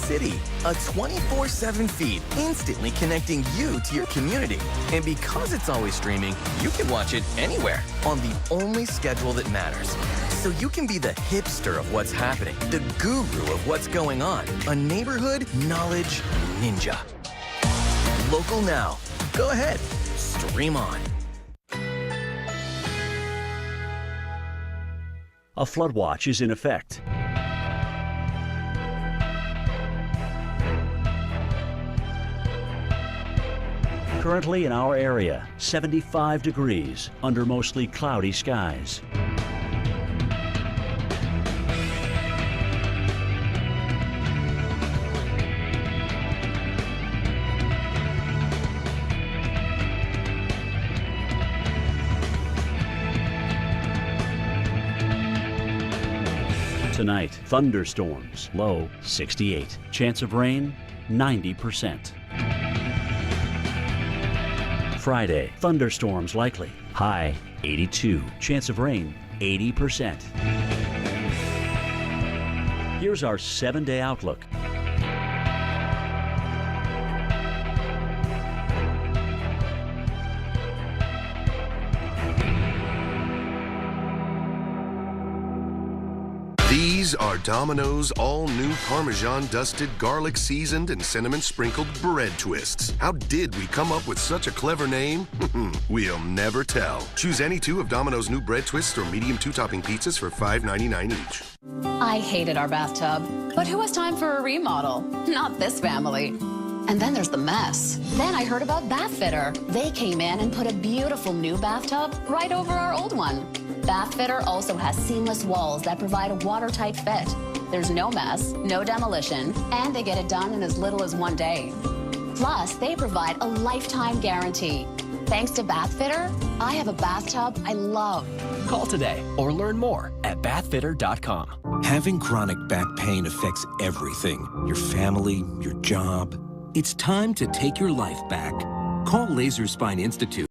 city. A 24/7 feed instantly connecting you to your community. And because it's always streaming, you can watch it anywhere on the only schedule that matters. So you can be the hipster of what's happening, the guru of what's going on, a neighborhood knowledge ninja. Local now. Go ahead, stream on. A flood watch is in effect. Currently in our area, 75 degrees under mostly cloudy skies. Tonight, thunderstorms, low 68. Chance of rain, 90%. Friday, thunderstorms likely, high 82. Chance of rain, 80%. Here's our 7-day outlook. These are Domino's all-new Parmesan-dusted, garlic-seasoned, and cinnamon-sprinkled bread twists. How did we come up with such a clever name? We'll never tell. Choose any 2 of Domino's new bread twists or medium 2-topping pizzas for $5.99 each. I hated our bathtub, but who has time for a remodel? Not this family. And then there's the mess. Then I heard about Bath Fitter. They came in and put a beautiful new bathtub right over our old one. Bath Fitter also has seamless walls that provide a watertight fit. There's no mess, no demolition, and they get it done in as little as 1 day. Plus, they provide a lifetime guarantee. Thanks to Bath Fitter, I have a bathtub I love. Call today or learn more at bathfitter.com. Having chronic back pain affects everything. Your family, your job. It's time to take your life back. Call Laser Spine Institute.